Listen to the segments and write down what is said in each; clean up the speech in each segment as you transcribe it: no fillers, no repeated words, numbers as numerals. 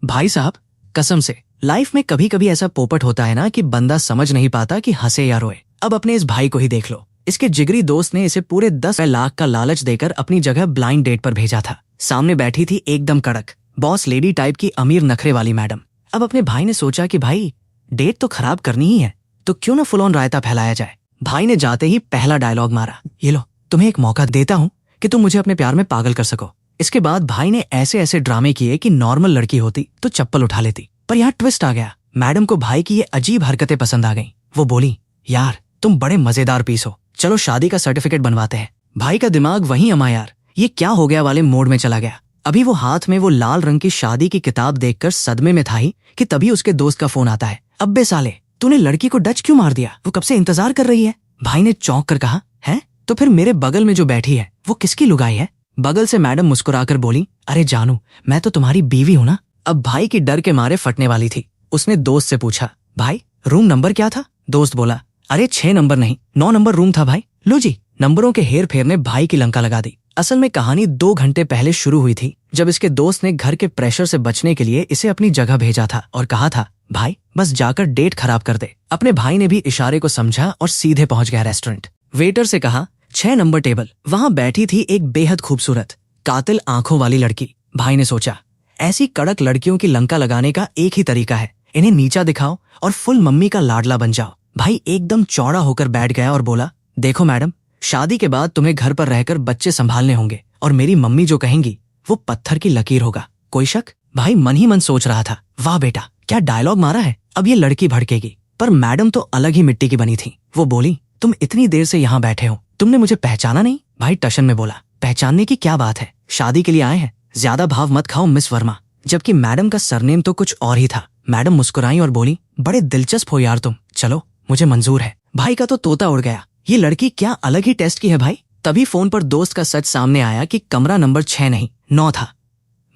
भाई साहब, कसम से लाइफ में कभी कभी ऐसा पोपट होता है ना कि बंदा समझ नहीं पाता कि हंसे या रोए। अब अपने इस भाई को ही देख लो। इसके जिगरी दोस्त ने इसे पूरे 10 लाख का लालच देकर अपनी जगह ब्लाइंड डेट पर भेजा था। सामने बैठी थी एकदम कड़क बॉस लेडी टाइप की अमीर नखरे वाली मैडम। अब अपने भाई ने सोचा कि भाई डेट तो खराब करनी ही है, तो क्यों ना फुल ऑन रायता फैलाया जाए। भाई ने जाते ही पहला डायलॉग मारा, ये लो तुम्हें एक मौका देता हूँ कि तुम मुझे अपने प्यार में पागल कर सको। इसके बाद भाई ने ऐसे ऐसे ड्रामे किए कि नॉर्मल लड़की होती तो चप्पल उठा लेती, पर यहाँ ट्विस्ट आ गया। मैडम को भाई की ये अजीब हरकतें पसंद आ गईं। वो बोली, यार तुम बड़े मजेदार पीस हो, चलो शादी का सर्टिफिकेट बनवाते हैं। भाई का दिमाग वहीं अमा यार ये क्या हो गया वाले मोड में चला गया। अभी वो हाथ में वो लाल रंग की शादी की किताब देखकर सदमे में था ही कि तभी उसके दोस्त का फोन आता है। अब्बे साले, तूने लड़की को डच क्यों मार दिया? वो कब से इंतजार कर रही है। भाई ने चौंक कर कहा, है तो फिर मेरे बगल में जो बैठी है वो किसकी लुगाई है? बगल से मैडम मुस्कुराकर बोली, अरे जानू, मैं तो तुम्हारी बीवी हूं ना। अब भाई की डर के मारे फटने वाली थी। उसने दोस्त से पूछा, भाई रूम नंबर क्या था? दोस्त बोला, अरे 6 नंबर नहीं 9 नंबर रूम था भाई। लो जी, नंबरों के हेर फेर ने भाई की लंका लगा दी। असल में कहानी 2 घंटे पहले शुरू हुई थी, जब इसके दोस्त ने घर के प्रेशर से बचने के लिए इसे अपनी जगह भेजा था और कहा था, भाई बस जाकर डेट खराब कर दे। अपने भाई ने भी इशारे को समझा और सीधे पहुंच गया रेस्टोरेंट। वेटर से कहा, 6 नंबर टेबल। वहां बैठी थी एक बेहद खूबसूरत कातिल आंखों वाली लड़की। भाई ने सोचा, ऐसी कड़क लड़कियों की लंका लगाने का एक ही तरीका है, इन्हें नीचा दिखाओ और फुल मम्मी का लाडला बन जाओ। भाई एकदम चौड़ा होकर बैठ गया और बोला, देखो मैडम, शादी के बाद तुम्हें घर पर रहकर बच्चे संभालने होंगे और मेरी मम्मी जो कहेंगी वो पत्थर की लकीर होगा। कोई शक? भाई मन ही मन सोच रहा था, वाह बेटा क्या डायलॉग मारा है, अब ये लड़की भड़केगी। पर मैडम तो अलग ही मिट्टी की बनी थी। वो बोली, तुम इतनी देर से यहाँ बैठे हो, तुमने मुझे पहचाना नहीं? भाई टशन में बोला, पहचानने की क्या बात है, शादी के लिए आए हैं, ज्यादा भाव मत खाओ मिस वर्मा। जबकि मैडम का सरनेम तो कुछ और ही था। मैडम मुस्कुराई और बोली, बड़े दिलचस्प हो यार तुम, चलो मुझे मंजूर है। भाई का तो तोता उड़ गया, ये लड़की क्या अलग ही टेस्ट की है भाई। तभी फोन पर दोस्त का सच सामने आया कि कमरा नंबर 6 नहीं 9 था।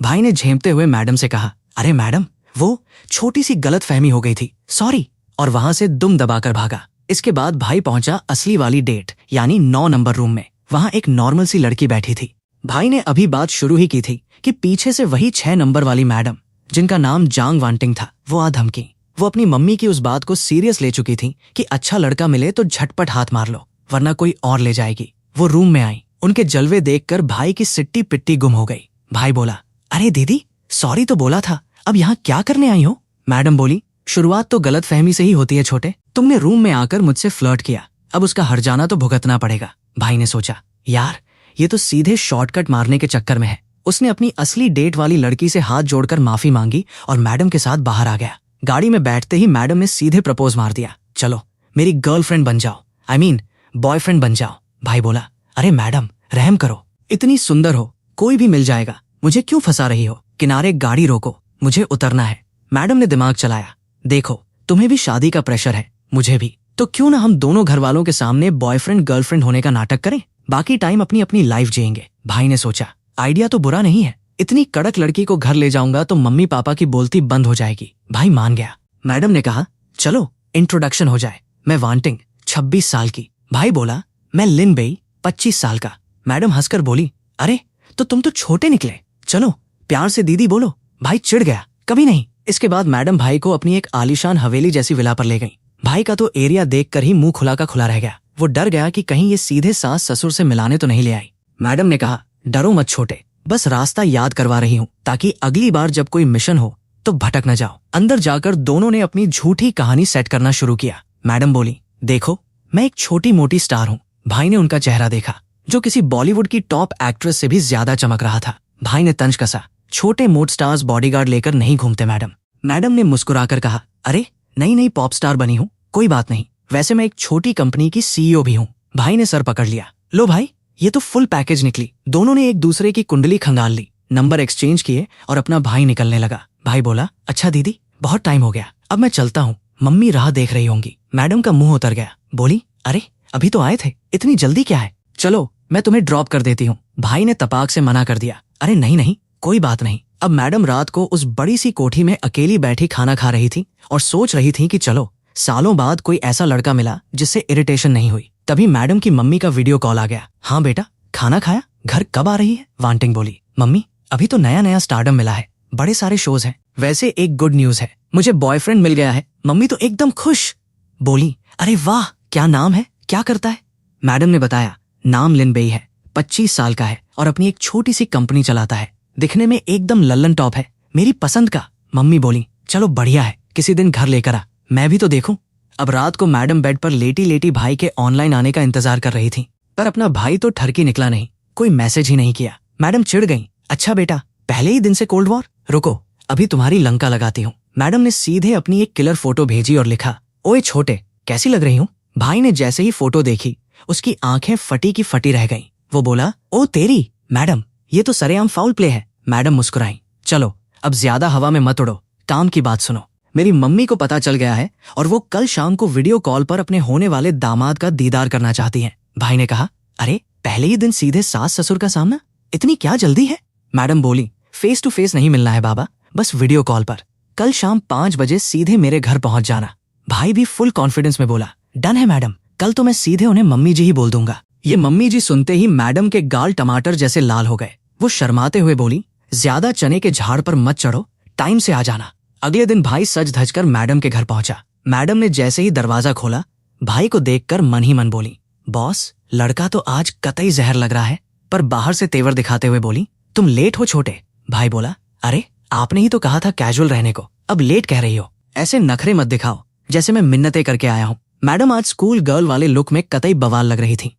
भाई ने झेमते हुए मैडम से कहा, अरे मैडम वो छोटी सी गलत फहमी हो गई थी, सॉरी, और वहां से दुम दबाकर भागा। इसके बाद भाई पहुंचा असली वाली डेट यानी 9 नंबर रूम में। वहां एक नॉर्मल सी लड़की बैठी थी। भाई ने अभी बात शुरू ही की थी कि पीछे से वही 6 नंबर वाली मैडम, जिनका नाम जांग वांटिंग था, वो आ धमकी। वो अपनी मम्मी की उस बात को सीरियस ले चुकी थी कि अच्छा लड़का मिले तो झटपट हाथ मार लो वरना कोई और ले जाएगी। वो रूम में आई, उनके जलवे देखकर भाई की सिट्टी पिट्टी गुम हो गई। भाई बोला, अरे दीदी सॉरी तो बोला था, अब यहाँ क्या करने आई हो? मैडम बोली, शुरुआत तो गलत फहमी से ही होती है छोटे, तुमने रूम में आकर मुझसे फ्लर्ट किया, अब उसका हर जाना तो भुगतना पड़ेगा। भाई ने सोचा, यार ये तो सीधे शॉर्टकट मारने के चक्कर में है। उसने अपनी असली डेट वाली लड़की से हाथ जोड़कर माफी मांगी और मैडम के साथ बाहर आ गया। गाड़ी में बैठते ही मैडम ने सीधे प्रपोज मार दिया, चलो मेरी गर्लफ्रेंड बन जाओ, आई मीन बॉयफ्रेंड बन जाओ। भाई बोला, अरे मैडम रहम करो, इतनी सुंदर हो कोई भी मिल जाएगा, मुझे क्यों फंसा रही हो? किनारे गाड़ी रोको, मुझे उतरना है। मैडम ने दिमाग चलाया, देखो तुम्हें भी शादी का प्रेशर है, मुझे भी, तो क्यों ना हम दोनों घर वालों के सामने बॉयफ्रेंड गर्लफ्रेंड होने का नाटक करें, बाकी टाइम अपनी अपनी लाइफ जिएंगे। भाई ने सोचा, आइडिया तो बुरा नहीं है, इतनी कड़क लड़की को घर ले जाऊंगा तो मम्मी पापा की बोलती बंद हो जाएगी। भाई मान गया। मैडम ने कहा, चलो इंट्रोडक्शन हो जाए, मैं वांटिंग 26 साल की। भाई बोला, मैं लिन बेई 25 साल का। मैडम हंसकर बोली, अरे तो तुम तो छोटे निकले, चलो प्यार से दीदी बोलो। भाई चिढ़ गया, कभी नहीं। इसके बाद मैडम भाई को अपनी एक आलीशान हवेली जैसी विला पर ले गई। भाई का तो एरिया देखकर ही मुंह खुला का खुला रह गया। वो डर गया कि कहीं ये सीधे सास ससुर से मिलाने तो नहीं ले आई। मैडम ने कहा, डरो मत छोटे, बस रास्ता याद करवा रही हूँ ताकि अगली बार जब कोई मिशन हो तो भटक न जाओ। अंदर जाकर दोनों ने अपनी झूठी कहानी सेट करना शुरू किया। मैडम बोली, देखो मैं एक छोटी मोटी स्टार हूँ। भाई ने उनका चेहरा देखा जो किसी बॉलीवुड की टॉप एक्ट्रेस से भी ज्यादा चमक रहा था। भाई ने तंज कसा, छोटे मोट स्टार्स बॉडीगार्ड लेकर नहीं घूमते मैडम। मैडम ने मुस्कुराकर कहा, अरे नई नई पॉप स्टार बनी हूँ, कोई बात नहीं, वैसे मैं एक छोटी कंपनी की सीईओ भी हूँ। भाई ने सर पकड़ लिया, लो भाई ये तो फुल पैकेज निकली। दोनों ने एक दूसरे की कुंडली खंगाल ली, नंबर एक्सचेंज किए और अपना भाई निकलने लगा। भाई बोला, अच्छा दीदी बहुत टाइम हो गया, अब मैं चलता हूँ, मम्मी राह देख रही होंगी। मैडम का मुंह उतर गया, बोली, अरे अभी तो आए थे, इतनी जल्दी क्या है, चलो मैं तुम्हें ड्रॉप कर देती हूँ। भाई ने तपाक से मना कर दिया, अरे नहीं नहीं कोई बात नहीं। अब मैडम रात को उस बड़ी सी कोठी में अकेली बैठी खाना खा रही थी और सोच रही थी कि चलो सालों बाद कोई ऐसा लड़का मिला जिससे इरिटेशन नहीं हुई। तभी मैडम की मम्मी का वीडियो कॉल आ गया। हाँ बेटा खाना खाया, घर कब आ रही है? वांटिंग बोली, मम्मी अभी तो नया नया स्टारडम मिला है, बड़े सारे शोज हैं, वैसे एक गुड न्यूज है, मुझे बॉयफ्रेंड मिल गया है। मम्मी तो एकदम खुश। बोली, अरे वाह, क्या नाम है, क्या करता है? मैडम ने बताया, नाम लिन बेई है, 25 साल का है और अपनी एक छोटी सी कंपनी चलाता है। दिखने में एकदम लल्लन टॉप है, मेरी पसंद का। मम्मी बोली, चलो बढ़िया है, किसी दिन घर लेकर आ, मैं भी तो देखूं। अब रात को मैडम बेड पर लेटी लेटी भाई के ऑनलाइन आने का इंतजार कर रही थी, पर अपना भाई तो ठरकी निकला नहीं, कोई मैसेज ही नहीं किया। मैडम चिढ़ गई, अच्छा बेटा, पहले ही दिन से कोल्ड वॉर, रुको अभी तुम्हारी लंका लगाती हूँ। मैडम ने सीधे अपनी एक किलर फोटो भेजी और लिखा, ओए छोटे, कैसी लग रही हूँ? भाई ने जैसे ही फोटो देखी, उसकी आंखें फटी की फटी रह गईं। वो बोला, ओ तेरी मैडम, ये तो सरेआम फाउल प्ले है। मैडम मुस्कुराई, चलो अब ज्यादा हवा में मत उड़ो, काम की बात सुनो। मेरी मम्मी को पता चल गया है और वो कल शाम को वीडियो कॉल पर अपने होने वाले दामाद का दीदार करना चाहती हैं। भाई ने कहा, अरे पहले ही दिन सीधे सास ससुर का सामना, इतनी क्या जल्दी है? मैडम बोली, फेस टू फेस नहीं मिलना है बाबा, बस वीडियो कॉल पर। कल शाम 5 बजे सीधे मेरे घर पहुंच जाना। भाई भी फुल कॉन्फिडेंस में बोला, डन है मैडम, कल तो मैं सीधे उन्हें मम्मी जी ही बोल दूंगा। ये मम्मी जी सुनते ही मैडम के गाल टमाटर जैसे लाल हो गए। वो शर्माते हुए बोली, ज्यादा चने के झाड़ पर मत चढ़ो, टाइम से आ जाना। अगले दिन भाई सज धज कर मैडम के घर पहुंचा। मैडम ने जैसे ही दरवाजा खोला, भाई को देखकर मन ही मन बोली, बॉस लड़का तो आज कतई जहर लग रहा है। पर बाहर से तेवर दिखाते हुए बोली, तुम लेट हो छोटे। भाई बोला, अरे आपने ही तो कहा था कैजुअल रहने को, अब लेट कह रही हो। ऐसे नखरे मत दिखाओ जैसे मैं मिन्नतें करके आया हूँ। मैडम आज स्कूल गर्ल वाले लुक में कतई बवाल लग रही थी।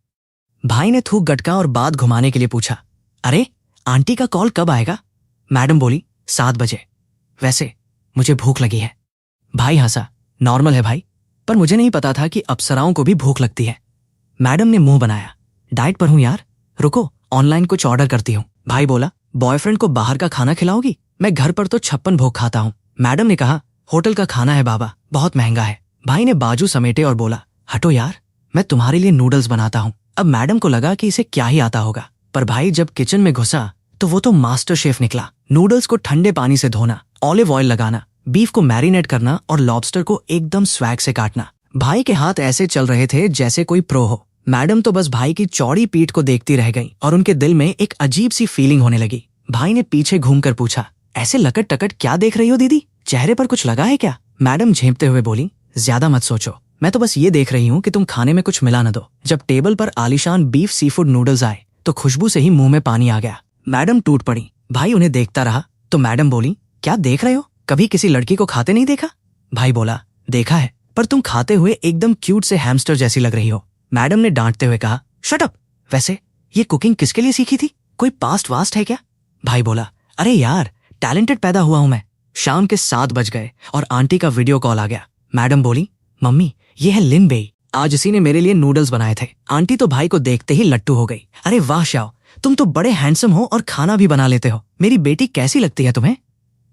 भाई ने थूक गटका और बात घुमाने के लिए पूछा, अरे आंटी का कॉल कब आएगा? मैडम बोली, 7 बजे। वैसे मुझे भूख लगी है। भाई हंसा, नॉर्मल है भाई, पर मुझे नहीं पता था कि अप्सराओं को भी भूख लगती है। मैडम ने मुंह बनाया, डाइट पर हूं यार, रुको ऑनलाइन कुछ ऑर्डर करती हूँ। भाई बोला, बॉयफ्रेंड को बाहर का खाना खिलाओगी? मैं घर पर तो 56 भोग खाता हूँ। मैडम ने कहा, होटल का खाना है बाबा, बहुत महंगा है। भाई ने बाजू समेटे और बोला, हटो यार, मैं तुम्हारे लिए नूडल्स बनाता हूँ। अब मैडम को लगा कि इसे क्या ही आता होगा, पर भाई जब किचन में घुसा तो वो तो मास्टर शेफ निकला। नूडल्स को ठंडे पानी से धोना, ऑलिव ऑयल लगाना, बीफ को मैरिनेट करना और लॉबस्टर को एकदम स्वैग से काटना। भाई के हाथ ऐसे चल रहे थे जैसे कोई प्रो हो। मैडम तो बस भाई की चौड़ी पीठ को देखती रह गई और उनके दिल में एक अजीब सी फीलिंग होने लगी। भाई ने पीछे घूमकर पूछा, ऐसे लकट टकट क्या देख रही हो दीदी, चेहरे पर कुछ लगा है क्या? मैडम झेंपते हुए बोली, ज्यादा मत सोचो, मैं तो बस ये देख रही हूँ कि तुम खाने में कुछ मिला न दो। जब टेबल पर आलीशान बीफ सीफूड नूडल्स आए तो खुशबू से ही मुंह में पानी आ गया। मैडम टूट पड़ी। भाई उन्हें देखता रहा तो मैडम बोली, क्या देख रहे हो, कभी किसी लड़की को खाते नहीं देखा? भाई बोला, देखा है, पर तुम खाते हुए एकदम क्यूट से हैमस्टर जैसी लग रही हो। मैडम ने डांटते हुए कहा, शट अप, वैसे ये कुकिंग किसके लिए सीखी थी, कोई पास्ट वास्ट है क्या? भाई बोला, अरे यार टैलेंटेड पैदा हुआ हूं मैं। शाम के 7 बज गए और आंटी का वीडियो कॉल आ गया। मैडम बोली, मम्मी ये है लिन बेई, आज इसी ने मेरे लिए नूडल्स बनाए थे। आंटी तो भाई को देखते ही लट्टू हो गई। अरे वाह श्याओ, तुम तो बड़े हैंडसम हो और खाना भी बना लेते हो, मेरी बेटी कैसी लगती है तुम्हें?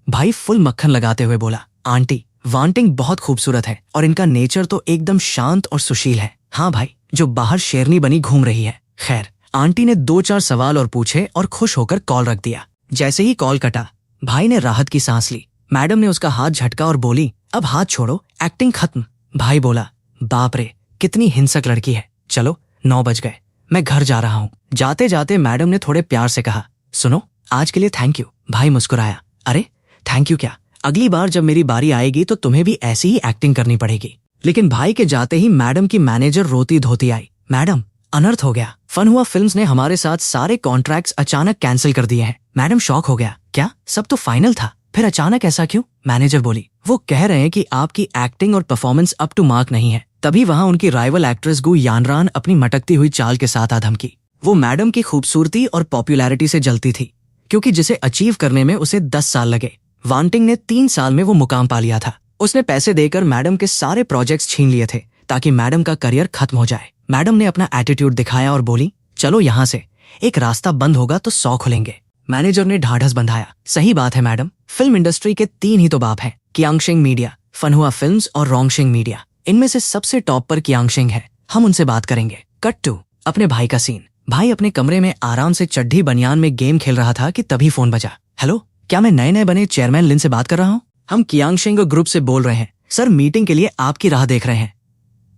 भाई फुल मक्खन लगाते हुए बोला, आंटी वांटिंग बहुत खूबसूरत है और इनका नेचर तो एकदम शांत और सुशील है। हाँ भाई, जो बाहर शेरनी बनी घूम रही है। खैर, आंटी ने 2-4 सवाल और पूछे और खुश होकर कॉल रख दिया। जैसे ही कॉल कटा, भाई ने राहत की सांस ली। मैडम ने उसका हाथ झटका और बोली, अब हाथ छोड़ो, एक्टिंग खत्म। भाई बोला, बाप रे कितनी हिंसक लड़की है। चलो 9 बज गए, मैं घर जा रहा हूँ। जाते जाते मैडम ने थोड़े प्यार से कहा, सुनो आज के लिए थैंक यू। भाई मुस्कुराया, अरे थैंक यू क्या, अगली बार जब मेरी बारी आएगी तो तुम्हें भी ऐसी ही एक्टिंग करनी पड़ेगी। लेकिन भाई के जाते ही मैडम की मैनेजर रोती धोती आई, मैडम अनर्थ हो गया, फन हुआ फिल्म्स ने हमारे साथ सारे कॉन्ट्रैक्ट्स अचानक कैंसिल कर दिए हैं। मैडम शॉक हो गया, क्या सब तो फाइनल था, फिर अचानक ऐसा क्यों? मैनेजर बोली, वो कह रहे हैं कि आपकी एक्टिंग और परफॉर्मेंस अप टू मार्क नहीं है। तभी वहां उनकी राइवल एक्ट्रेस गु यानरान अपनी मटकती हुई चाल के साथ आ धमकी। वो मैडम की खूबसूरती और पॉपुलैरिटी से जलती थी, क्योंकि जिसे अचीव करने में उसे 10 साल लगे, वांटिंग ने 3 साल में वो मुकाम पा लिया था। उसने पैसे देकर मैडम के सारे प्रोजेक्ट्स छीन लिए थे ताकि मैडम का करियर खत्म हो जाए। मैडम ने अपना एटीट्यूड दिखाया और बोली, चलो यहाँ से, एक रास्ता बंद होगा तो 100 खुलेंगे। मैनेजर ने ढाढ़स बंधाया, सही बात है मैडम, फिल्म इंडस्ट्री के 3 ही तो बाप हैं, कियांगशिंग मीडिया, फनहुआ फिल्म्स और रोंगशिंग मीडिया। इनमें से सबसे टॉप पर कियांगशिंग है, हम उनसे बात करेंगे। कट टू अपने भाई का सीन। भाई अपने कमरे में आराम से चड्ढी बनियान में गेम खेल रहा था कि तभी फोन बजा। हेलो, क्या मैं नए नए बने चेयरमैन लिन से बात कर रहा हूँ? हम कियांगशिंग ग्रुप से बोल रहे हैं सर, मीटिंग के लिए आपकी राह देख रहे हैं।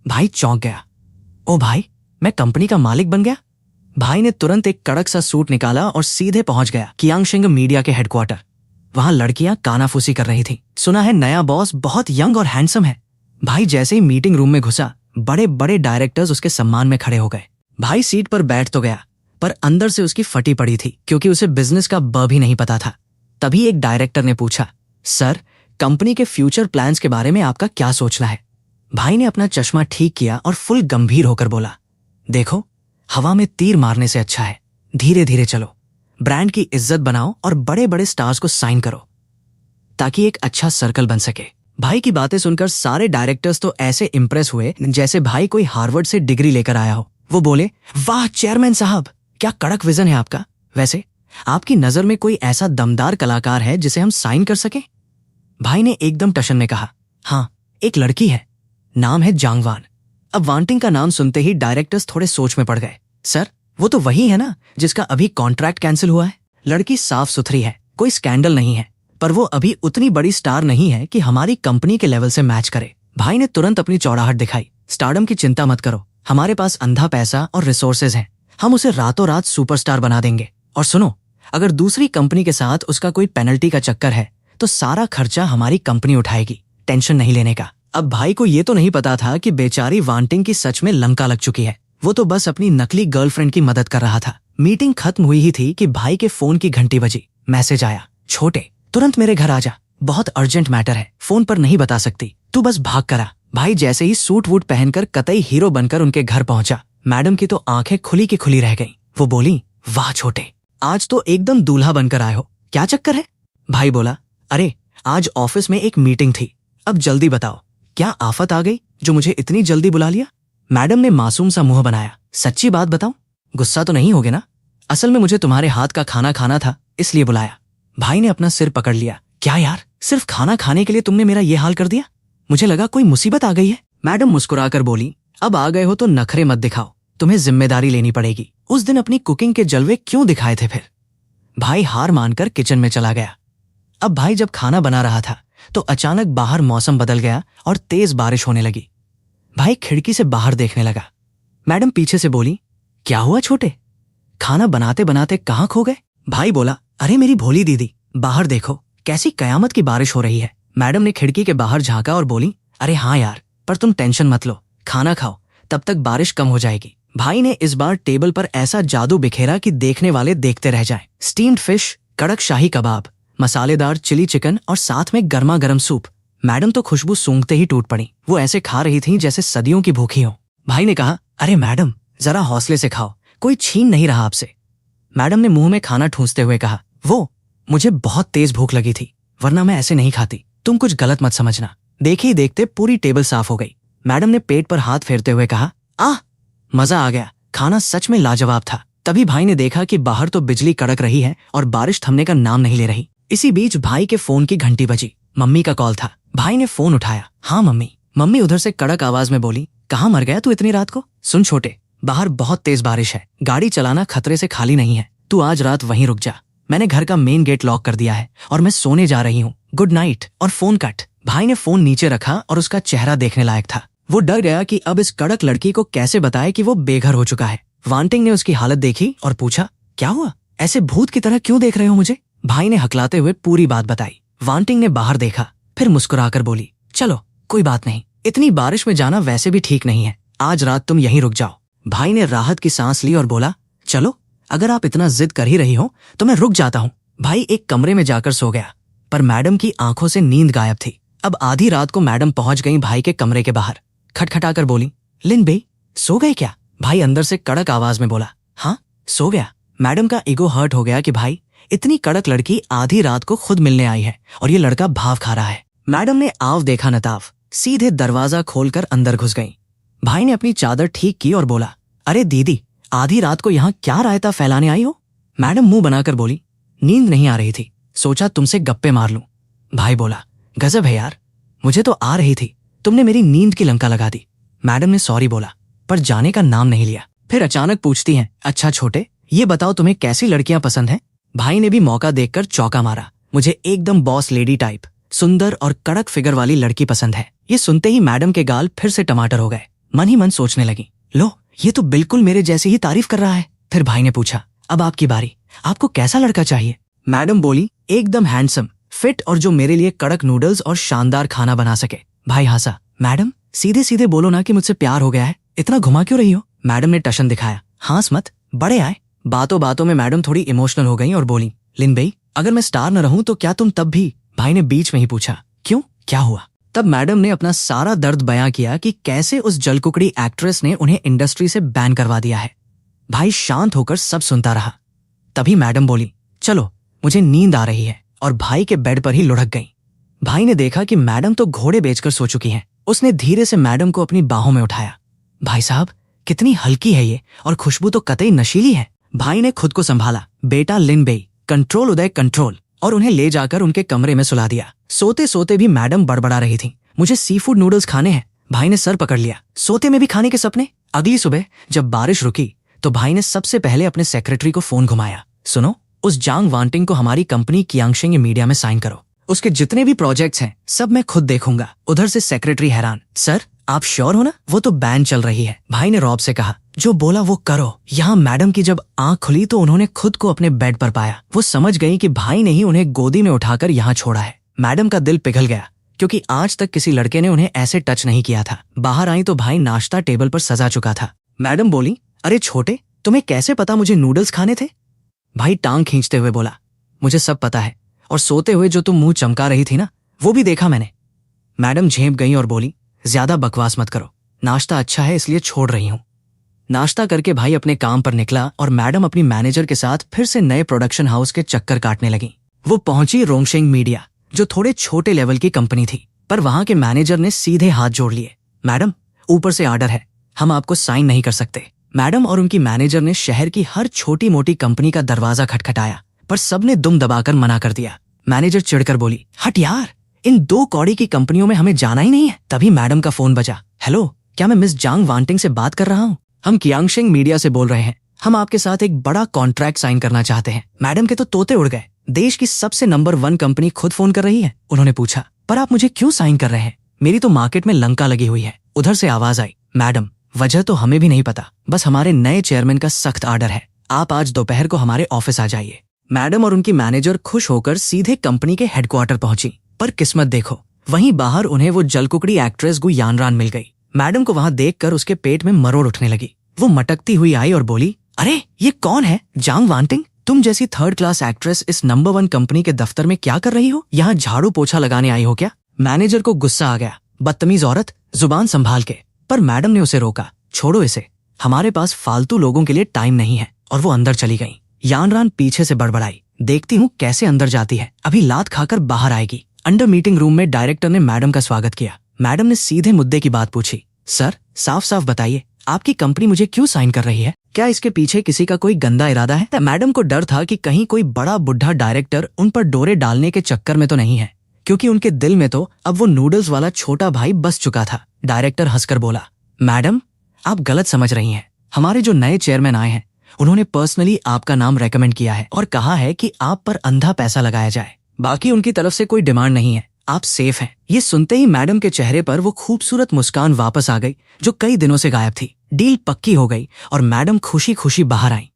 भाई चौंक गया, ओ भाई मैं कंपनी का मालिक बन गया। भाई ने तुरंत एक कड़क सा सूट निकाला और सीधे पहुंच गया कियांगशिंग मीडिया के हेडक्वार्टर। वहां लड़कियां कानाफूसी कर रही थी। सुना है नया बॉस बहुत यंग और हैंडसम है। भाई जैसे ही मीटिंग रूम में घुसा, बड़े बड़े डायरेक्टर्स उसके सम्मान में खड़े हो गए। भाई सीट पर बैठ तो गया, पर अंदर से उसकी फटी पड़ी थी, क्योंकि उसे बिजनेस का ब भी नहीं पता था। तभी एक डायरेक्टर ने पूछा, सर, कंपनी के फ्यूचर प्लान्स के बारे में आपका क्या सोचना है? भाई ने अपना चश्मा ठीक किया और फुल गंभीर होकर बोला, देखो, हवा में तीर मारने से अच्छा है धीरे धीरे चलो। ब्रांड की इज्जत बनाओ और बड़े बड़े स्टार्स को साइन करो, ताकि एक अच्छा सर्कल बन सके। भाई की बातें सुनकर सारे डायरेक्टर्स तो ऐसे इंप्रेस हुए जैसे भाई कोई हार्वर्ड से डिग्री लेकर आया हो। वो बोले, वाह चेयरमैन साहब, क्या कड़क विजन है आपका। वैसे आपकी नजर में कोई ऐसा दमदार कलाकार है जिसे हम साइन कर सकें? भाई ने एकदम टशन में कहा, हाँ, एक लड़की है, नाम है जांगवान। अब वांटिंग का नाम सुनते ही डायरेक्टर्स थोड़े सोच में पड़ गए। सर, वो तो वही है ना जिसका अभी कॉन्ट्रैक्ट कैंसिल हुआ है। लड़की साफ सुथरी है, कोई स्कैंडल नहीं है, पर वो अभी उतनी बड़ी स्टार नहीं है कि हमारी कंपनी के लेवल से मैच करे। भाई ने तुरंत अपनी चौड़ाहट दिखाई। स्टारडम की चिंता मत करो, हमारे पास अंधा पैसा और रिसोर्सेज हैं, हम उसे रातों रात सुपरस्टार बना देंगे। और सुनो, अगर दूसरी कंपनी के साथ उसका कोई पेनल्टी का चक्कर है तो सारा खर्चा हमारी कंपनी उठाएगी, टेंशन नहीं लेने का। अब भाई को ये तो नहीं पता था कि बेचारी वांटिंग की सच में लंका लग चुकी है। वो तो बस अपनी नकली गर्लफ्रेंड की मदद कर रहा था। मीटिंग खत्म हुई ही थी कि भाई के फोन की घंटी बजी। मैसेज आया, छोटे, तुरंत मेरे घर आ जा, बहुत अर्जेंट मैटर है, फोन पर नहीं बता सकती, तू बस भाग कर आ। भाई जैसे ही सूट वूट पहनकर कतई हीरो बनकर उनके घर पहुंचा, मैडम की तो आंखें खुली की खुली रह गईं। वो बोली, वाह छोटे, आज तो एकदम दूल्हा बनकर आए हो, क्या चक्कर है? भाई बोला, अरे आज ऑफिस में एक मीटिंग थी, अब जल्दी बताओ, क्या आफत आ गई जो मुझे इतनी जल्दी बुला लिया? मैडम ने मासूम सा मुंह बनाया, सच्ची बात बताऊं, गुस्सा तो नहीं होगे ना? असल में मुझे तुम्हारे हाथ का खाना खाना था, इसलिए बुलाया। भाई ने अपना सिर पकड़ लिया, क्या यार, सिर्फ खाना खाने के लिए तुमने मेरा ये हाल कर दिया? मुझे लगा कोई मुसीबत आ गई है। मैडम मुस्कुराकर बोली, अब आ गए हो तो नखरे मत दिखाओ, तुम्हें जिम्मेदारी लेनी पड़ेगी। उस दिन अपनी कुकिंग के जलवे क्यों दिखाए थे फिर? भाई हार मानकर किचन में चला गया। अब भाई जब खाना बना रहा था तो अचानक बाहर मौसम बदल गया और तेज बारिश होने लगी। भाई खिड़की से बाहर देखने लगा। मैडम पीछे से बोली, क्या हुआ छोटे, खाना बनाते बनाते कहाँ खो गए? भाई बोला, अरे मेरी भोली दीदी, बाहर देखो, कैसी कयामत की बारिश हो रही है। मैडम ने खिड़की के बाहर झांका और बोली, अरे हाँ यार, पर तुम टेंशन मत लो, खाना खाओ, तब तक बारिश कम हो जाएगी। भाई ने इस बार टेबल पर ऐसा जादू बिखेरा कि देखने वाले देखते रह जाएं। स्टीम्ड फिश, कड़क शाही कबाब, मसालेदार चिली चिकन और साथ में गर्मा गर्म सूप। मैडम तो खुशबू सूंघते ही टूट पड़ी। वो ऐसे खा रही थीं जैसे सदियों की भूखी हो। भाई ने कहा, अरे मैडम, जरा हौसले से खाओ, कोई छीन नहीं रहा आपसे। मैडम ने मुंह में खाना ठूंसते हुए कहा, वो, मुझे बहुत तेज भूख लगी थी, वरना मैं ऐसे नहीं खाती, तुम कुछ गलत मत समझना। देखते ही देखते पूरी टेबल साफ हो गई। मैडम ने पेट पर हाथ फेरते हुए कहा, आह, मजा आ गया, खाना सच में लाजवाब था। तभी भाई ने देखा कि बाहर तो बिजली कड़क रही है और बारिश थमने का नाम नहीं ले रही। इसी बीच भाई के फोन की घंटी बजी। मम्मी का कॉल था। भाई ने फोन उठाया। हाँ मम्मी। मम्मी उधर से कड़क आवाज में बोली, कहाँ मर गया तू इतनी रात को? सुन छोटे, बाहर बहुत तेज बारिश है, गाड़ी चलाना खतरे से खाली नहीं है, तू आज रात वहीं रुक जा। मैंने घर का मेन गेट लॉक कर दिया है और मैं सोने जा रही हूँ, गुड नाइट। और फोन कट। भाई ने फोन नीचे रखा और उसका चेहरा देखने लायक था। वो डर गया कि अब इस कड़क लड़की को कैसे बताए कि वो बेघर हो चुका है। वांटिंग ने उसकी हालत देखी और पूछा, क्या हुआ, ऐसे भूत की तरह क्यों देख रहे हो मुझे? भाई ने हकलाते हुए पूरी बात बताई। वांटिंग ने बाहर देखा, फिर मुस्कुराकर बोली, चलो कोई बात नहीं, इतनी बारिश में जाना वैसे भी ठीक नहीं है, आज रात तुम यहीं रुक जाओ। भाई ने राहत की सांस ली और बोला, चलो, अगर आप इतना जिद कर ही रही हो तो मैं रुक जाता हूँ। भाई एक कमरे में जाकर सो गया, पर मैडम की आंखों से नींद गायब थी। अब आधी रात को मैडम पहुंच गई भाई के कमरे के बाहर। खटखटाकर बोली, लिन बे, सो गए क्या? भाई अंदर से कड़क आवाज में बोला, हाँ सो गया। मैडम का ईगो हर्ट हो गया कि भाई, इतनी कड़क लड़की आधी रात को खुद मिलने आई है और ये लड़का भाव खा रहा है। मैडम ने आव देखा नताव, सीधे दरवाजा खोलकर अंदर घुस गई। भाई ने अपनी चादर ठीक की और बोला, अरे दीदी, आधी रात को यहाँ क्या रायता फैलाने आई हो? मैडम मुंह बनाकर बोली, नींद नहीं आ रही थी, सोचा तुमसे गप्पे मार लूं। भाई बोला, गजब है यार, मुझे तो आ रही थी, तुमने मेरी नींद की लंका लगा दी। मैडम ने सॉरी बोला, पर जाने का नाम नहीं लिया। फिर अचानक पूछती हैं, अच्छा छोटे, ये बताओ तुम्हें कैसी लड़कियां पसंद हैं? भाई ने भी मौका देखकर चौका मारा, मुझे एकदम बॉस लेडी टाइप, सुंदर और कड़क फिगर वाली लड़की पसंद है। ये सुनते ही मैडम के गाल फिर से टमाटर हो गए। मन ही मन सोचने लगी, लो, ये तो बिल्कुल मेरे जैसे ही तारीफ कर रहा है। फिर भाई ने पूछा, अब आपकी बारी, आपको कैसा लड़का चाहिए? मैडम बोली, एकदम हैंडसम, फिट और जो मेरे लिए कड़क नूडल्स और शानदार खाना बना सके। भाई हंसा। मैडम सीधे सीधे बोलो ना कि मुझसे प्यार हो गया है, इतना घुमा क्यों रही हो? मैडम ने टशन दिखाया। हंस मत, बड़े आए। बातों बातों में मैडम थोड़ी इमोशनल हो गई और बोली, लिन बेई अगर मैं स्टार न रहूं तो क्या तुम तब भी? भाई ने बीच में ही पूछा, क्यों, क्या हुआ? तब मैडम ने अपना सारा दर्द बयां किया कि कैसे उस जलकुकड़ी एक्ट्रेस ने उन्हें इंडस्ट्री से बैन करवा दिया है। भाई शांत होकर सब सुनता रहा। तभी मैडम बोली, चलो मुझे नींद आ रही है, और भाई के बेड पर ही लुढ़क गई। भाई ने देखा कि मैडम तो घोड़े बेचकर सो चुकी हैं। उसने धीरे से मैडम को अपनी बाहों में उठाया। भाई साहब कितनी हल्की है ये, और खुशबू तो कतई नशीली है। भाई ने खुद को संभाला। बेटा लिन बेई, कंट्रोल उदय कंट्रोल, और उन्हें ले जाकर उनके कमरे में सुला दिया। सोते सोते भी मैडम बड़बड़ा रही थी, मुझे सी फूड नूडल्स खाने हैं। भाई ने सर पकड़ लिया। सोते में भी खाने के सपने? अगली सुबह जब बारिश रुकी तो भाई ने सबसे पहले अपने सेक्रेटरी को फोन घुमाया। सुनो, उस जांग वांटिंग को हमारी कंपनी कियांगशेंग मीडिया में साइन करो। उसके जितने भी प्रोजेक्ट्स हैं सब मैं खुद देखूंगा। उधर से सेक्रेटरी हैरान, सर आप श्योर हो ना? वो तो बैन चल रही है। भाई ने रॉब से कहा, जो बोला वो करो। यहाँ मैडम की जब आंख खुली तो उन्होंने खुद को अपने बेड पर पाया। वो समझ गई कि भाई ने ही उन्हें गोदी में उठाकर यहाँ छोड़ा है। मैडम का दिल पिघल गया, क्योंकि आज तक किसी लड़के ने उन्हें ऐसे टच नहीं किया था। बाहर आई तो भाई नाश्ता टेबल पर सजा चुका था। मैडम बोली, अरे छोटे, तुम्हें कैसे पता मुझे नूडल्स खाने थे? भाई टांग खींचते हुए बोला, मुझे सब पता है, और सोते हुए जो तुम मुंह चमका रही थी ना, वो भी देखा मैंने। मैडम झेप गई और बोली, ज्यादा बकवास मत करो, नाश्ता अच्छा है इसलिए छोड़ रही हूं। नाश्ता करके भाई अपने काम पर निकला और मैडम अपनी मैनेजर के साथ फिर से नए प्रोडक्शन हाउस के चक्कर काटने लगी। वो पहुंची रोंगशेंग मीडिया, जो थोड़े छोटे लेवल की कंपनी थी, पर वहां के मैनेजर ने सीधे हाथ जोड़ लिए। मैडम ऊपर से आर्डर है, हम आपको साइन नहीं कर सकते। मैडम और उनकी मैनेजर ने शहर की हर छोटी मोटी कंपनी का दरवाजा खटखटाया, पर सबने दुम दबाकर मना कर दिया। मैनेजर चिढ़कर बोली, हट यार, इन 2 कौड़ी की कंपनियों में हमें जाना ही नहीं है। तभी मैडम का फोन बजा। हेलो, क्या मैं मिस जांग वांटिंग से बात कर रहा हूँ? हम कियांगशेंग मीडिया से बोल रहे हैं, हम आपके साथ एक बड़ा कॉन्ट्रैक्ट साइन करना चाहते हैं। मैडम के तो तोते उड़ गए। देश की सबसे नंबर 1 कंपनी खुद फोन कर रही है। उन्होंने पूछा, पर आप मुझे क्यों साइन कर रहे हैं? मेरी तो मार्केट में लंका लगी हुई है। उधर से आवाज आई, मैडम वजह तो हमें भी नहीं पता, बस हमारे नए चेयरमैन का सख्त आर्डर है, आप आज दोपहर को हमारे ऑफिस आ जाइए। मैडम और उनकी मैनेजर खुश होकर सीधे कंपनी के हेडक्वार्टर पहुंची। पर किस्मत देखो, वहीं बाहर उन्हें वो जलकुकड़ी एक्ट्रेस गु यानरान मिल गई। मैडम को वहां देखकर उसके पेट में मरोड़ उठने लगी। वो मटकती हुई आई और बोली, अरे ये कौन है? जांग वांटिंग, तुम जैसी 3rd क्लास एक्ट्रेस इस नंबर 1 कंपनी के दफ्तर में क्या कर रही हो? यहाँ झाड़ू पोछा लगाने आई हो क्या? मैनेजर को गुस्सा आ गया। बदतमीज औरत, जुबान संभाल के। पर मैडम ने उसे रोका, छोड़ो इसे, हमारे पास फालतू लोगों के लिए टाइम नहीं है। और वो अंदर चली गई। यानरान पीछे से बड़बड़ाई, देखती हूँ कैसे अंदर जाती है, अभी लात खाकर बाहर आएगी। अंडर मीटिंग रूम में डायरेक्टर ने मैडम का स्वागत किया। मैडम ने सीधे मुद्दे की बात पूछी, सर साफ साफ बताइए, आपकी कंपनी मुझे क्यों साइन कर रही है? क्या इसके पीछे किसी का कोई गंदा इरादा है? मैडम को डर था कि कहीं कोई बड़ा बुढ़ा डायरेक्टर उन पर डोरे डालने के चक्कर में तो नहीं है, क्योंकि उनके दिल में तो अब वो नूडल्स वाला छोटा भाई बस चुका था। डायरेक्टर हंसकर बोला, मैडम आप गलत समझ रही हैं। हमारे जो नए चेयरमैन आए हैं उन्होंने पर्सनली आपका नाम रेकमेंड किया है और कहा है कि आप पर अंधा पैसा लगाया जाए। बाकी उनकी तरफ से कोई डिमांड नहीं है, आप सेफ हैं। ये सुनते ही मैडम के चेहरे पर वो खूबसूरत मुस्कान वापस आ गई जो कई दिनों से गायब थी। डील पक्की हो गई और मैडम खुशी खुशी बाहर आई।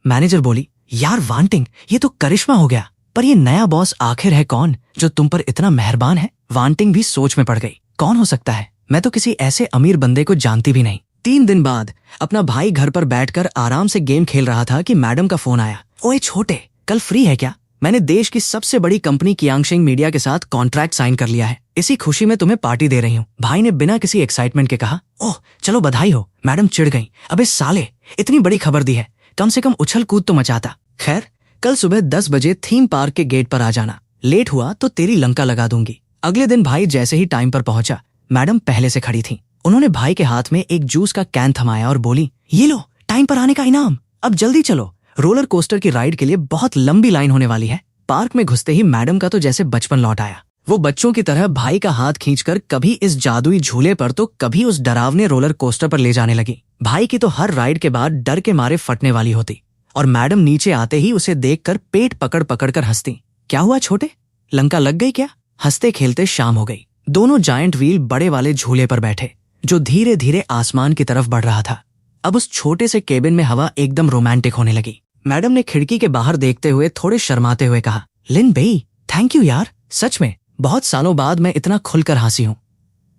मैनेजर बोली, यार वांटिंग, ये तो करिश्मा हो गया। पर ये नया बॉस आखिर है कौन जो तुम पर इतना मेहरबान है? वांटिंग भी सोच में पड़ गई, कौन हो सकता है? मैं तो किसी ऐसे अमीर बंदे को जानती भी नहीं। 3 दिन बाद अपना भाई घर पर बैठकर आराम से गेम खेल रहा था कि मैडम का फोन आया। ओए छोटे, कल फ्री है क्या? मैंने देश की सबसे बड़ी कंपनी कियांगशेंग मीडिया के साथ कॉन्ट्रैक्ट साइन कर लिया है, इसी खुशी में तुम्हें पार्टी दे रही हूँ। भाई ने बिना किसी एक्साइटमेंट के कहा। ओह चलो बधाई हो। मैडम चिढ़ गई, अबे साले, इतनी बड़ी खबर दी है, कम से कम उछल कूद तो मचाता। खैर कल सुबह 10 बजे थीम पार्क के गेट पर आ जाना, लेट हुआ तो तेरी लंका लगा दूंगी। अगले दिन भाई जैसे ही टाइम पर पहुंचा, मैडम पहले से खड़ी थी। उन्होंने भाई के हाथ में एक जूस का कैन थमाया और बोली, ये लो टाइम पर आने का इनाम, अब जल्दी चलो, रोलर कोस्टर की राइड के लिए बहुत लंबी लाइन होने वाली है। पार्क में घुसते ही मैडम का तो जैसे बचपन लौट आया। वो बच्चों की तरह भाई का हाथ खींचकर कभी इस जादुई झूले पर तो कभी उस डरावने रोलर कोस्टर पर ले जाने लगी। भाई की तो हर राइड के बाद डर के मारे फटने वाली होती और मैडम नीचे आते ही उसे देखकर पेट पकड़ पकड़ कर हंसती। क्या हुआ छोटे, लंका लग गई क्या? हंसते खेलते शाम हो गई। दोनों जायंट व्हील बड़े वाले झूले पर बैठे जो धीरे धीरे आसमान की तरफ बढ़ रहा था। अब उस छोटे से केबिन में हवा एकदम रोमांटिक होने लगी। मैडम ने खिड़की के बाहर देखते हुए थोड़े शर्माते हुए कहा, लिन बेई थैंक यू यार, सच में बहुत सालों बाद मैं इतना खुलकर हंसी हूं।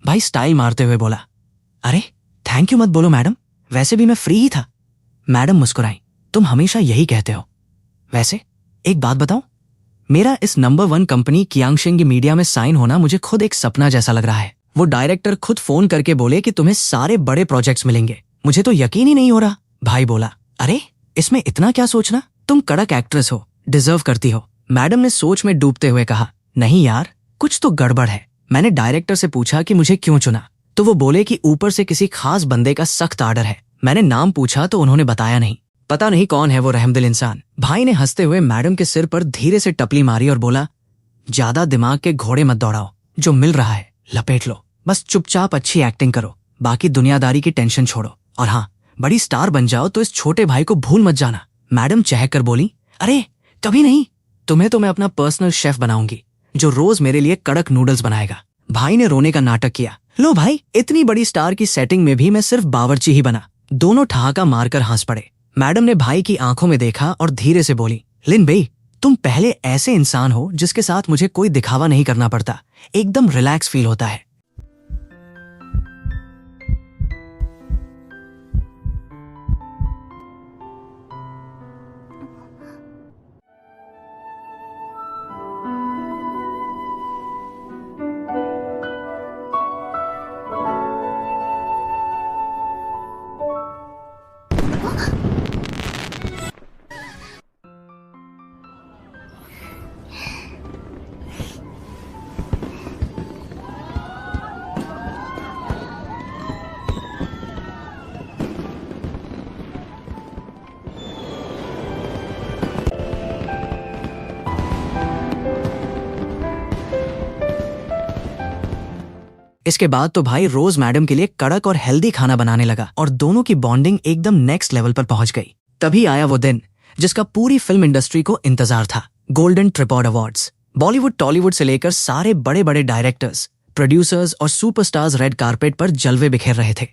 भाई स्टाइल मारते हुए बोला, अरे थैंक यू मत बोलो मैडम, वैसे भी मैं फ्री ही था। मैडम मुस्कुराई, तुम हमेशा यही कहते हो। वैसे एक बात बताऊं, मेरा इस नंबर 1 कंपनी कियांगशिंग मीडिया में साइन होना मुझे खुद एक सपना जैसा लग रहा है। वो डायरेक्टर खुद फोन करके बोले कि तुम्हें सारे बड़े प्रोजेक्ट्स मिलेंगे, मुझे तो यकीन ही नहीं हो रहा। भाई बोला, अरे इसमें इतना क्या सोचना, तुम कड़क एक्ट्रेस हो, डिजर्व करती हो। मैडम ने सोच में डूबते हुए कहा, नहीं यार कुछ तो गड़बड़ है। मैंने डायरेक्टर से पूछा कि मुझे क्यों चुना, तो वो बोले कि ऊपर से किसी खास बंदे का सख्त आर्डर है। मैंने नाम पूछा तो उन्होंने बताया नहीं, पता नहीं कौन है वो रहमदिल इंसान। भाई ने हंसते हुए मैडम के सिर पर धीरे से टपली मारी और बोला, ज्यादा दिमाग के घोड़े मत दौड़ाओ, जो मिल रहा है लपेट लो, बस चुपचाप अच्छी एक्टिंग करो, बाकी दुनियादारी की टेंशन छोड़ो, और हाँ बड़ी स्टार बन जाओ तो इस छोटे भाई को भूल मत जाना। मैडम चहक कर बोली, अरे कभी नहीं, तुम्हें तो मैं अपना पर्सनल शेफ बनाऊंगी जो रोज मेरे लिए कड़क नूडल्स बनाएगा। भाई ने रोने का नाटक किया, लो भाई इतनी बड़ी स्टार की सेटिंग में भी मैं सिर्फ बावर्ची ही बना। दोनों ठहाका मारकर हंस पड़े। मैडम ने भाई की आंखों में देखा और धीरे से बोली, लिन भाई तुम पहले ऐसे इंसान हो जिसके साथ मुझे कोई दिखावा नहीं करना पड़ता, एकदम रिलैक्स फील होता है। इसके बाद तो भाई रोज मैडम के लिए कड़क और हेल्दी खाना बनाने लगा और दोनों की बॉन्डिंग एकदम नेक्स्ट लेवल पर पहुंच गई। तभी आया वो दिन जिसका पूरी फिल्म इंडस्ट्री को इंतजार था, golden tripod awards. Bollywood Tollywood से लेकर सारे बड़े बड़े डायरेक्टर्स, प्रोड्यूसर्स और सुपरस्टार्स रेड कारपेट पर जलवे बिखेर रहे थे।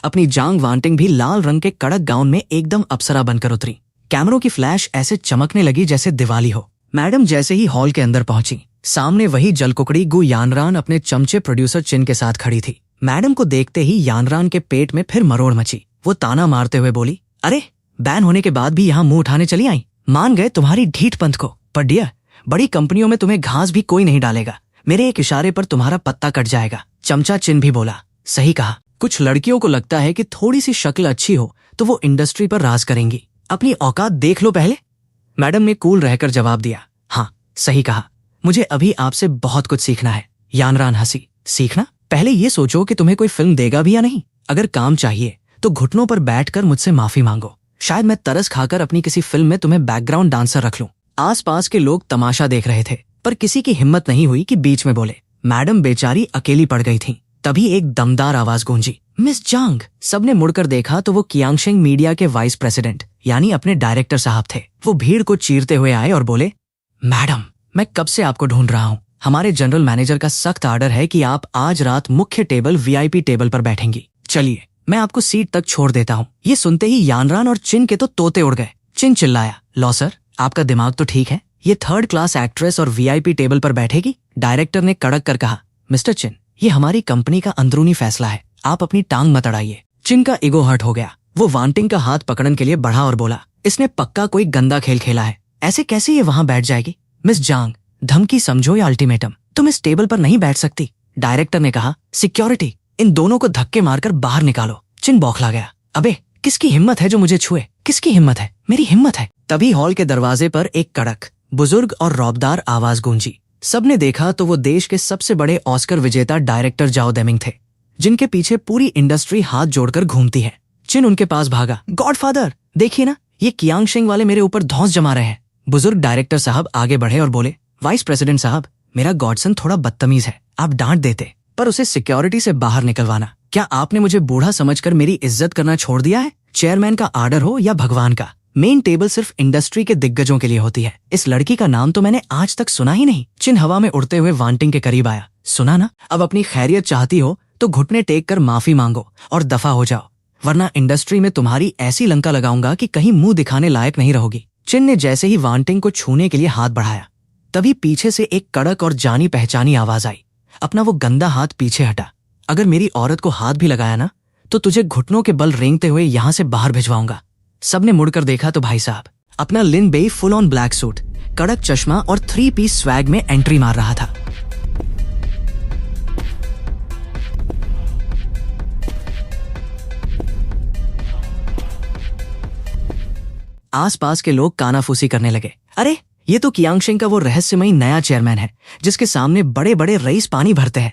अपनी जांग वांटिंग भी लाल रंग के कड़क गाउन में एकदम अप्सरा बनकर उतरी। कैमरों की फ्लैश ऐसे चमकने लगी जैसे दिवाली हो। मैडम जैसे ही हॉल के अंदर पहुंची, सामने वही जलकुकड़ी गु यानरान अपने चमचे प्रोड्यूसर चिन के साथ खड़ी थी। मैडम को देखते ही यानरान के पेट में फिर मरोड़ मची। वो ताना मारते हुए बोली, अरे बैन होने के बाद भी यहाँ मुंह उठाने चली आई, मान गए तुम्हारी ढीठ पंथ को। पर डियर, बड़ी कंपनियों में तुम्हें घास भी कोई नहीं डालेगा, मेरे एक इशारे पर तुम्हारा पत्ता कट जाएगा। चमचा चिन भी बोला, सही कहा, कुछ लड़कियों को लगता है कि थोड़ी सी शक्ल अच्छी हो तो वो इंडस्ट्री पर राज करेंगी, अपनी औकात देख लो पहले। मैडम ने कूल रहकर जवाब दिया, हाँ सही कहा, मुझे अभी आपसे बहुत कुछ सीखना है। यानरान हंसी, सीखना? पहले ये सोचो कि तुम्हें कोई फिल्म देगा भी या नहीं। अगर काम चाहिए तो घुटनों पर बैठकर मुझसे माफी मांगो, शायद मैं तरस खाकर अपनी किसी फिल्म में तुम्हें बैकग्राउंड डांसर रख लूं। आसपास के लोग तमाशा देख रहे थे पर किसी की हिम्मत नहीं हुई कि बीच में बोले। मैडम बेचारी अकेली पड़ गई थी। तभी एक दमदार आवाज गूंजी, मिस जांग। सबने मुड़कर देखा तो वो कियांगशिंग मीडिया के वाइस प्रेसिडेंट यानी अपने डायरेक्टर साहब थे। वो भीड़ को चीरते हुए आए और बोले, मैडम मैं कब से आपको ढूंढ रहा हूँ। हमारे जनरल मैनेजर का सख्त आर्डर है कि आप आज रात मुख्य टेबल वीआईपी टेबल पर बैठेंगी। चलिए मैं आपको सीट तक छोड़ देता हूँ। ये सुनते ही यानरान और चिन के तो तोते उड़ गए। चिन चिल्लाया, लो सर आपका दिमाग तो ठीक है, ये 3rd क्लास एक्ट्रेस और वीआईपी टेबल पर बैठेगी। डायरेक्टर ने कड़क कर कहा, मिस्टर चिन ये हमारी कंपनी का अंदरूनी फैसला है, आप अपनी टांग मत अड़ाइए। चिन का ईगो हर्ट हो गया। वो वांटिंग का हाथ पकड़ने के लिए बढ़ा और बोला, इसने पक्का कोई गंदा खेल खेला है, ऐसे कैसे ये वहां बैठ जाएगी। मिस जांग धमकी समझो या अल्टीमेटम, तुम इस टेबल पर नहीं बैठ सकती। डायरेक्टर ने कहा, सिक्योरिटी इन दोनों को धक्के मारकर बाहर निकालो। चिन बौखला गया, अबे किसकी हिम्मत है जो मुझे छुए, किसकी हिम्मत है, मेरी हिम्मत है। तभी हॉल के दरवाजे पर एक कड़क, बुजुर्ग और रौबदार आवाज गूंजी। सबने देखा तो वो देश के सबसे बड़े ऑस्कर विजेता डायरेक्टर जाओ देमिंग थे, जिनके पीछे पूरी इंडस्ट्री हाथ जोड़कर घूमती है। चिन उनके पास भागा, गॉडफादर देखिए ना, ये कियांगशिंग वाले मेरे ऊपर धौंस जमा रहे हैं। बुजुर्ग डायरेक्टर साहब आगे बढ़े और बोले, वाइस प्रेसिडेंट साहब मेरा गॉडसन थोड़ा बदतमीज है, आप डांट देते पर उसे सिक्योरिटी से बाहर निकलवाना। क्या आपने मुझे बूढ़ा समझकर मेरी इज्जत करना छोड़ दिया है? चेयरमैन का आर्डर हो या भगवान का, मेन टेबल सिर्फ इंडस्ट्री के दिग्गजों के लिए होती है। इस लड़की का नाम तो मैंने आज तक सुना ही नहीं। चिन हवा में उड़ते हुए वांटिंग के करीब आया, सुना ना, अब अपनी खैरियत चाहती हो तो घुटने टेक कर माफी मांगो और दफा हो जाओ, वरना इंडस्ट्री में तुम्हारी ऐसी लंका लगाऊंगा कि कहीं मुंह दिखाने लायक नहीं रहोगी। चिन ने जैसे ही वांटिंग को छूने के लिए हाथ बढ़ाया, तभी पीछे से एक कड़क और जानी पहचानी आवाज आई। अपना वो गंदा हाथ पीछे हटा। अगर मेरी औरत को हाथ भी लगाया ना तो तुझे घुटनों के बल रेंगते हुए यहां से बाहर भिजवाऊंगा। सबने मुड़कर देखा तो भाई साहब अपना लिन बेई फुल ऑन ब्लैक सूट, कड़क चश्मा और 3 पीस स्वैग में एंट्री मार रहा था। आसपास के लोग कानाफूसी करने लगे। अरे ये तो कियांगशेंग का वो रहस्यमयी नया चेयरमैन है जिसके सामने बड़े बड़े रईस पानी भरते हैं।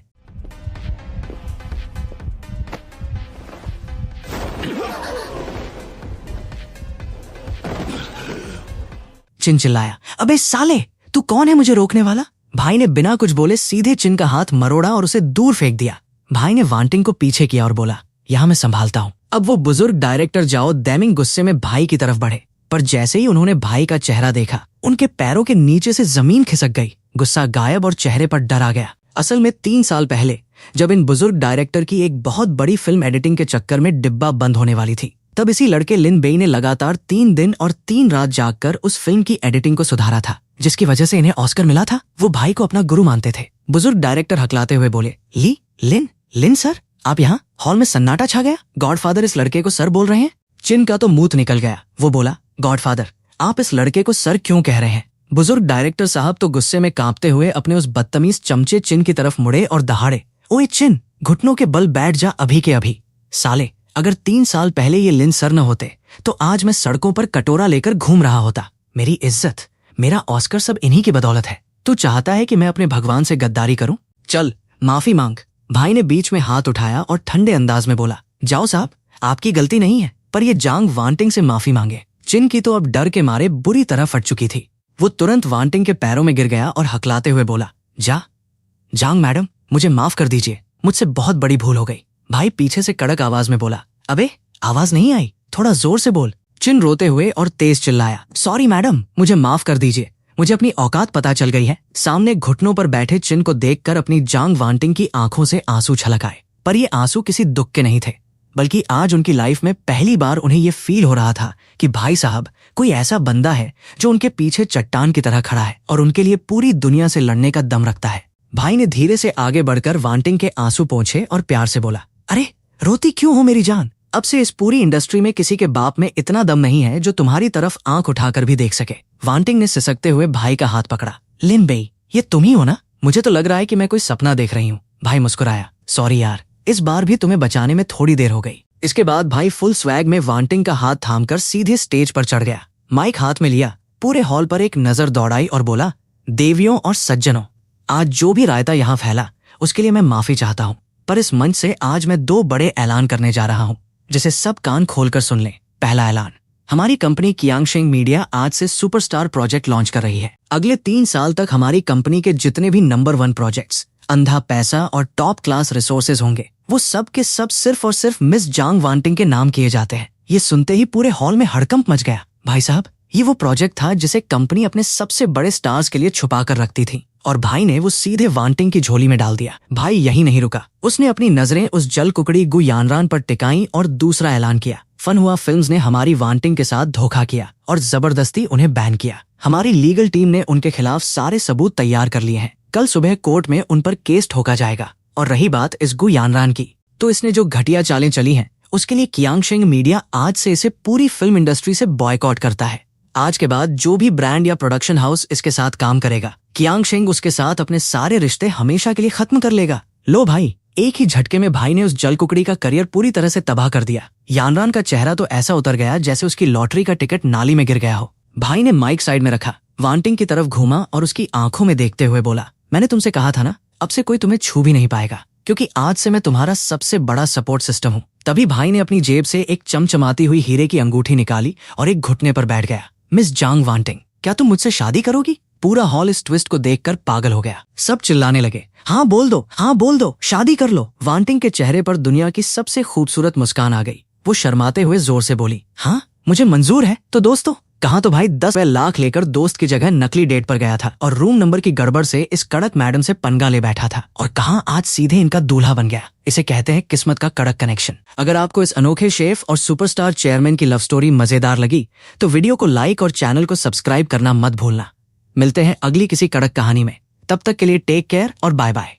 चिन चिल्लाया, अबे साले तू कौन है मुझे रोकने वाला? भाई ने बिना कुछ बोले सीधे चिन का हाथ मरोड़ा और उसे दूर फेंक दिया। भाई ने वांटिंग को पीछे किया और बोला, यहां मैं संभालता हूं। अब वो बुजुर्ग डायरेक्टर जाओ दैमिंग गुस्से में भाई की तरफ बढ़े, पर जैसे ही उन्होंने भाई का चेहरा देखा उनके पैरों के नीचे से जमीन खिसक गई। गुस्सा गायब और चेहरे पर डर आ गया। असल में 3 साल पहले जब इन बुजुर्ग डायरेक्टर की एक बहुत बड़ी फिल्म एडिटिंग के चक्कर में डिब्बा बंद होने वाली थी, तब इसी लड़के लिन बेई ने लगातार 3 दिन और 3 रात जागकर उस फिल्म की एडिटिंग को सुधारा था, जिसकी वजह से इन्हें ऑस्कर मिला था। वो भाई को अपना गुरु मानते थे। बुजुर्ग डायरेक्टर हकलाते हुए बोले, लिन सर आप यहाँ? हॉल में सन्नाटा छा गया। गॉडफादर इस लड़के को सर बोल रहे हैं? चिन का तो मूत निकल गया। वो बोला, गॉडफादर आप इस लड़के को सर क्यों कह रहे हैं? बुजुर्ग डायरेक्टर साहब तो गुस्से में कांपते हुए अपने उस बदतमीज चमचे चिन की तरफ मुड़े और दहाड़े, ओए चिन घुटनों के बल बैठ जा अभी के अभी। साले अगर 3 साल पहले ये लिन सर न होते तो आज मैं सड़कों पर कटोरा लेकर घूम रहा होता। मेरी इज्जत, मेरा ऑस्कर सब इन्हीं की बदौलत है। तू चाहता है कि मैं अपने भगवान से गद्दारी करूं? चल माफी मांग। भाई ने बीच में हाथ उठाया और ठंडे अंदाज में बोला, जाओ साहब आपकी गलती नहीं है, पर ये जांग वांटिंग से माफी मांगे। चिन की तो अब डर के मारे बुरी तरह फट चुकी थी। वो तुरंत वांटिंग के पैरों में गिर गया और हकलाते हुए बोला, जांग मैडम मुझे माफ कर दीजिए, मुझसे बहुत बड़ी भूल हो गई। भाई पीछे से कड़क आवाज में बोला, अबे आवाज नहीं आई, थोड़ा जोर से बोल। चिन रोते हुए और तेज चिल्लाया, सॉरी मैडम मुझे माफ कर दीजिए, मुझे अपनी औकात पता चल गई है। सामने घुटनों पर बैठे चिन को देखकर अपनी जांग वांटिंग की आंखों से आंसू छलक आए, पर ये आंसू किसी दुख के नहीं थे, बल्कि आज उनकी लाइफ में पहली बार उन्हें ये फील हो रहा था कि भाई साहब कोई ऐसा बंदा है जो उनके पीछे चट्टान की तरह खड़ा है और उनके लिए पूरी दुनिया से लड़ने का दम रखता है। भाई ने धीरे से आगे बढ़कर वांटिंग के आंसू पोंछे और प्यार से बोला, अरे रोती क्यों हो मेरी जान? अब से इस पूरी इंडस्ट्री में किसी के बाप में इतना दम नहीं है जो तुम्हारी तरफ आंख उठाकर भी देख सके। वांटिंग ने सिसकते हुए भाई का हाथ पकड़ा। लिन बेई ये तुम ही हो ना? मुझे तो लग रहा है कि मैं कोई सपना देख रही हूँ। भाई मुस्कुराया, सॉरी यार इस बार भी तुम्हें बचाने में थोड़ी देर हो गई। इसके बाद भाई फुल स्वैग में वांटिंग का हाथ थामकर सीधे स्टेज पर चढ़ गया। माइक हाथ में लिया, पूरे हॉल पर एक नजर दौड़ाई और बोला, देवियों और सज्जनों, आज जो भी रायता यहाँ फैला उसके लिए मैं माफी चाहता हूँ, पर इस मंच से आज मैं 2 बड़े ऐलान करने जा रहा हूँ जिसे सब कान खोलकर सुन लें। पहला ऐलान, हमारी कंपनी कियांगशेंग मीडिया आज से सुपरस्टार प्रोजेक्ट लॉन्च कर रही है। अगले 3 साल तक हमारी कंपनी के जितने भी नंबर 1 प्रोजेक्ट्स, अंधा पैसा और टॉप क्लास रिसोर्सेज होंगे, वो सब के सब सिर्फ और सिर्फ मिस जांग वांटिंग के नाम किए जाते हैं। ये सुनते ही पूरे हॉल में हड़कंप मच गया। भाई साहब ये वो प्रोजेक्ट था जिसे कंपनी अपने सबसे बड़े स्टार्स के लिए छुपा कर रखती थी और भाई ने वो सीधे वांटिंग की झोली में डाल दिया। भाई यही नहीं रुका, उसने अपनी नजरें उस जल कुकड़ी गु यानरान पर टिकाई और दूसरा ऐलान किया, फन हुआ फिल्म्स ने हमारी वांटिंग के साथ धोखा किया और जबरदस्ती उन्हें बैन किया। हमारी लीगल टीम ने उनके खिलाफ सारे सबूत तैयार कर लिए हैं। कल सुबह कोर्ट में उन पर केस ठोका जाएगा। और रही बात इस गु यानरान की, तो इसने जो घटिया चालें चली हैं उसके लिए कियांगशेंग मीडिया आज से इसे पूरी फिल्म इंडस्ट्री से बॉयकॉट करता है। आज के बाद जो भी ब्रांड या प्रोडक्शन हाउस इसके साथ काम करेगा, कियांगशेंग उसके साथ अपने सारे रिश्ते हमेशा के लिए खत्म कर लेगा। लो भाई, एक ही झटके में भाई ने उस जल कुकड़ी का करियर पूरी तरह से तबाह कर दिया। यानरान का चेहरा तो ऐसा उतर गया जैसे उसकी लॉटरी का टिकट नाली में गिर गया हो। भाई ने माइक साइड में रखा, वांटिंग की तरफ घूमा और उसकी आंखों में देखते हुए बोला, मैंने तुमसे कहा था ना, अब से कोई तुम्हें छू भी नहीं पाएगा, क्योंकि आज से मैं तुम्हारा सबसे बड़ा सपोर्ट सिस्टम हूँ। तभी भाई ने अपनी जेब से एक चमचमाती हुई हीरे की अंगूठी निकाली और एक घुटने पर बैठ गया। मिस जांग वांटिंग, क्या तुम मुझसे शादी करोगी? पूरा हॉल इस ट्विस्ट को देखकर पागल हो गया। सब चिल्लाने लगे, हाँ बोल दो, हाँ बोल दो, शादी कर लो। वांटिंग के चेहरे पर दुनिया की सबसे खूबसूरत मुस्कान आ गई। वो शर्माते हुए जोर से बोली, हाँ मुझे मंजूर है। तो दोस्तों कहाँ तो भाई 10 लाख लेकर दोस्त की जगह नकली डेट पर गया था और रूम नंबर की गड़बड़ से इस कड़क मैडम से पंगा ले बैठा था, और कहाँ आज सीधे इनका दूल्हा बन गया। इसे कहते हैं किस्मत का कड़क कनेक्शन। अगर आपको इस अनोखे शेफ और सुपरस्टार चेयरमैन की लव स्टोरी मजेदार लगी तो वीडियो को लाइक और चैनल को सब्सक्राइब करना मत भूलना। मिलते हैं अगली किसी कड़क कहानी में। तब तक के लिए टेक केयर और बाय बाय।